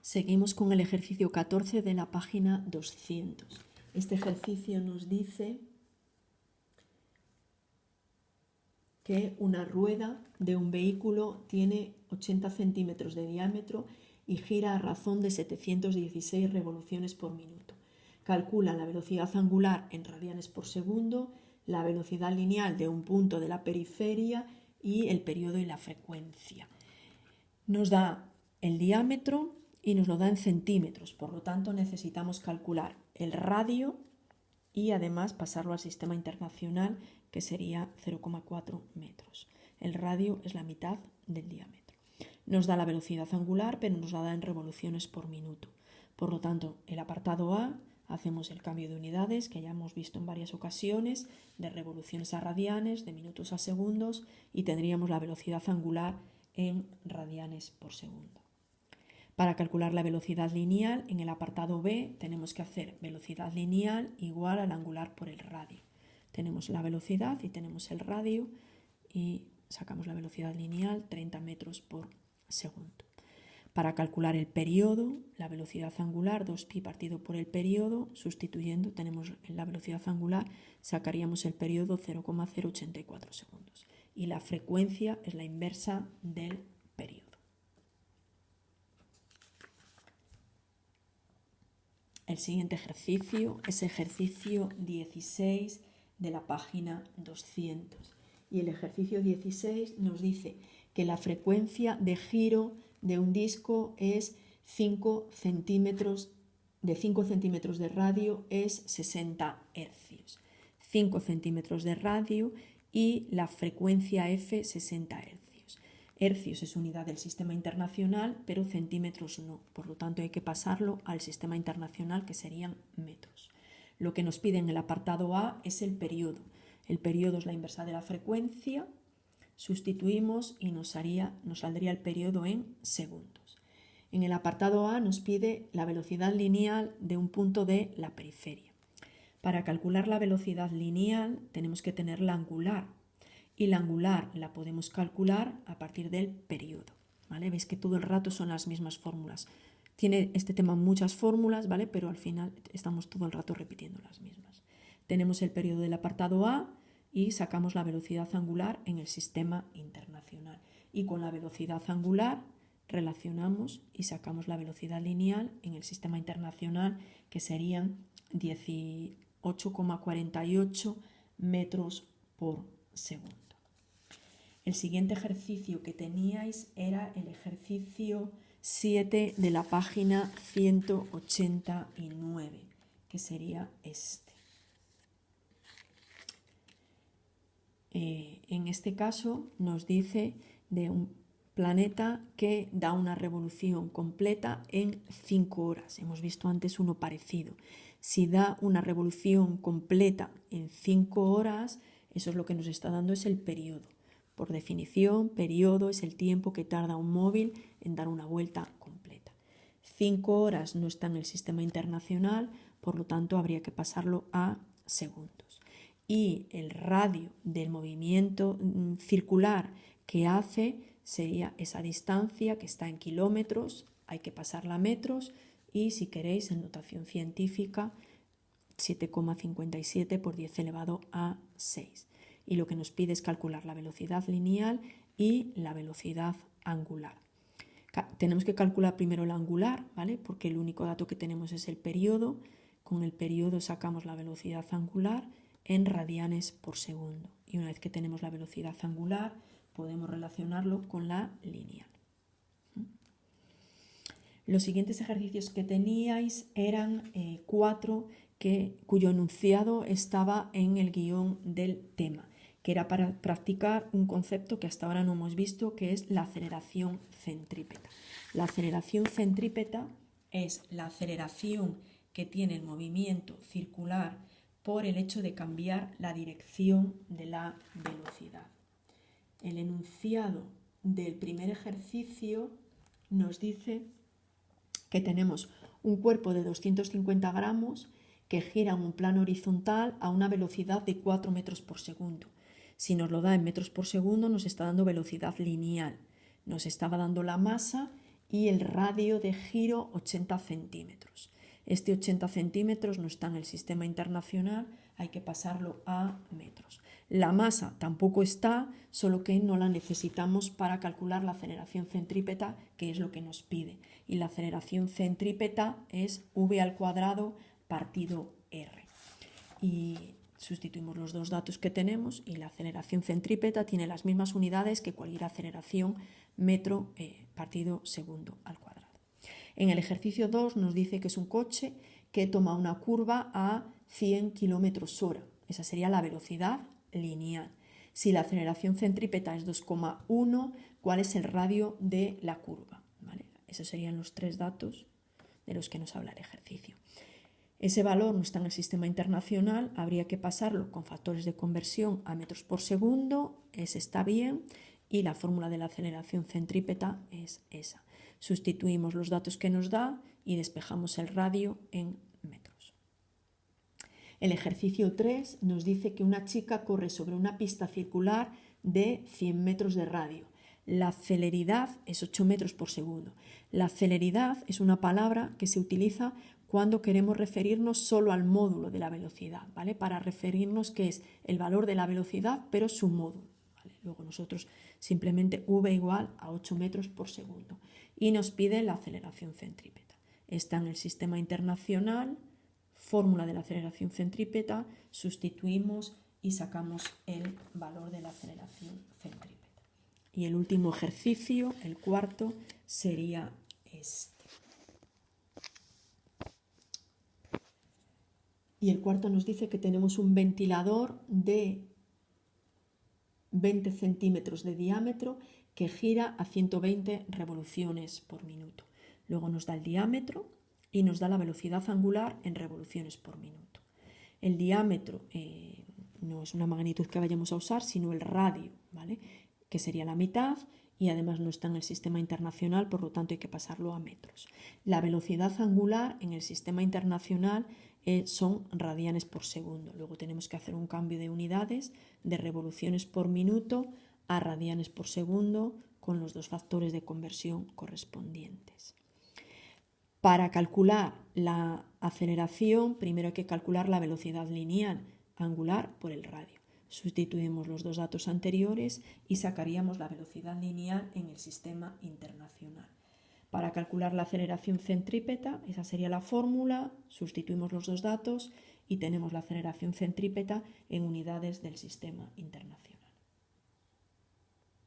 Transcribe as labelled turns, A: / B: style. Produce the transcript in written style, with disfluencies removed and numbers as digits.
A: Seguimos con el ejercicio 14 de la página 200. Este ejercicio nos dice que una rueda de un vehículo tiene 80 centímetros de diámetro y gira a razón de 716 revoluciones por minuto. Calcula la velocidad angular en radianes por segundo, la velocidad lineal de un punto de la periferia y el periodo y la frecuencia. Nos da el diámetro y nos lo da en centímetros, por lo tanto necesitamos calcular el radio y además pasarlo al sistema internacional, que sería 0,4 metros. El radio es la mitad del diámetro. Nos da la velocidad angular, pero nos la da en revoluciones por minuto. Por lo tanto, el apartado A, hacemos el cambio de unidades, que ya hemos visto en varias ocasiones, de revoluciones a radianes, de minutos a segundos, y tendríamos la velocidad angular en radianes por segundo. Para calcular la velocidad lineal, en el apartado B tenemos que hacer velocidad lineal igual al angular por el radio. Tenemos la velocidad y tenemos el radio y sacamos la velocidad lineal 30 metros por segundo. Para calcular el periodo, la velocidad angular 2pi partido por el periodo, sustituyendo tenemos la velocidad angular, sacaríamos el periodo 0,084 segundos. Y la frecuencia es la inversa del periodo. El siguiente ejercicio es ejercicio 16 de la página 200. Y el ejercicio 16 nos dice que la frecuencia de giro de un disco es 5 centímetros, de 5 centímetros de radio es 60 hercios. 5 centímetros de radio y la frecuencia F 60 hercios. Hercios es unidad del sistema internacional, pero centímetros no. Por lo tanto, hay que pasarlo al sistema internacional, que serían metros. Lo que nos pide en el apartado A es el periodo. El periodo es la inversa de la frecuencia. Sustituimos y nos saldría el periodo en segundos. En el apartado A nos pide la velocidad lineal de un punto de la periferia. Para calcular la velocidad lineal tenemos que tener la angular. Y la angular la podemos calcular a partir del periodo, ¿vale? Veis que todo el rato son las mismas fórmulas. Tiene este tema muchas fórmulas, ¿vale? Pero al final estamos todo el rato repitiendo las mismas. Tenemos el periodo del apartado A y sacamos la velocidad angular en el sistema internacional. Y con la velocidad angular relacionamos y sacamos la velocidad lineal en el sistema internacional, que serían 18,48 metros por segundo. El siguiente ejercicio que teníais era el ejercicio 7 de la página 189, que sería este. En este caso nos dice de un planeta que da una revolución completa en 5 horas. Hemos visto antes uno parecido. Si da una revolución completa en 5 horas, eso es lo que nos está dando, es el periodo. Por definición, periodo es el tiempo que tarda un móvil en dar una vuelta completa. 5 horas no está en el sistema internacional, por lo tanto habría que pasarlo a segundos. Y el radio del movimiento circular que hace sería esa distancia, que está en kilómetros, hay que pasarla a metros, y si queréis en notación científica 7,57 por 10 elevado a 6. Y lo que nos pide es calcular la velocidad lineal y la velocidad angular. Tenemos que calcular primero la angular, ¿vale? Porque el único dato que tenemos es el periodo. Con el periodo sacamos la velocidad angular en radianes por segundo. Y una vez que tenemos la velocidad angular, podemos relacionarlo con la lineal. Los siguientes ejercicios que teníais eran 4 cuyo enunciado estaba en el guión del tema, que era para practicar un concepto que hasta ahora no hemos visto, que es la aceleración centrípeta. La aceleración centrípeta es la aceleración que tiene el movimiento circular por el hecho de cambiar la dirección de la velocidad. El enunciado del primer ejercicio nos dice que tenemos un cuerpo de 250 gramos que gira en un plano horizontal a una velocidad de 4 metros por segundo. Si nos lo da en metros por segundo, nos está dando velocidad lineal. Nos estaba dando la masa y el radio de giro 80 centímetros. Este 80 centímetros no está en el sistema internacional, hay que pasarlo a metros. La masa tampoco está, solo que no la necesitamos para calcular la aceleración centrípeta, que es lo que nos pide. Y la aceleración centrípeta es v² partido r. Y sustituimos los dos datos que tenemos y la aceleración centrípeta tiene las mismas unidades que cualquier aceleración metro partido segundo al cuadrado. En el ejercicio 2 nos dice que es un coche que toma una curva a 100 km/h. Esa sería la velocidad lineal. Si la aceleración centrípeta es 2,1, ¿cuál es el radio de la curva? ¿Vale? Esos serían los tres datos de los que nos habla el ejercicio. Ese valor no está en el sistema internacional, habría que pasarlo con factores de conversión a metros por segundo, ese está bien, y la fórmula de la aceleración centrípeta es esa. Sustituimos los datos que nos da y despejamos el radio en metros. El ejercicio 3 nos dice que una chica corre sobre una pista circular de 100 metros de radio. La celeridad es 8 metros por segundo. La celeridad es una palabra que se utiliza cuando queremos referirnos solo al módulo de la velocidad, ¿vale? Para referirnos que es el valor de la velocidad, pero su módulo, ¿vale? Luego nosotros simplemente v igual a 8 metros por segundo. Y nos pide la aceleración centrípeta. Está en el sistema internacional, fórmula de la aceleración centrípeta, sustituimos y sacamos el valor de la aceleración centrípeta. Y el último ejercicio, el cuarto, sería este. Y el cuarto nos dice que tenemos un ventilador de 20 centímetros de diámetro que gira a 120 revoluciones por minuto. Luego nos da el diámetro y nos da la velocidad angular en revoluciones por minuto. El diámetro no es una magnitud que vayamos a usar, sino el radio, ¿vale? Que sería la mitad, y además no está en el sistema internacional, por lo tanto hay que pasarlo a metros. La velocidad angular en el sistema internacional son radianes por segundo. Luego tenemos que hacer un cambio de unidades de revoluciones por minuto a radianes por segundo con los dos factores de conversión correspondientes. Para calcular la aceleración, primero hay que calcular la velocidad lineal angular por el radio. Sustituimos los dos datos anteriores y sacaríamos la velocidad lineal en el sistema internacional. Para calcular la aceleración centrípeta, esa sería la fórmula, sustituimos los dos datos y tenemos la aceleración centrípeta en unidades del sistema internacional.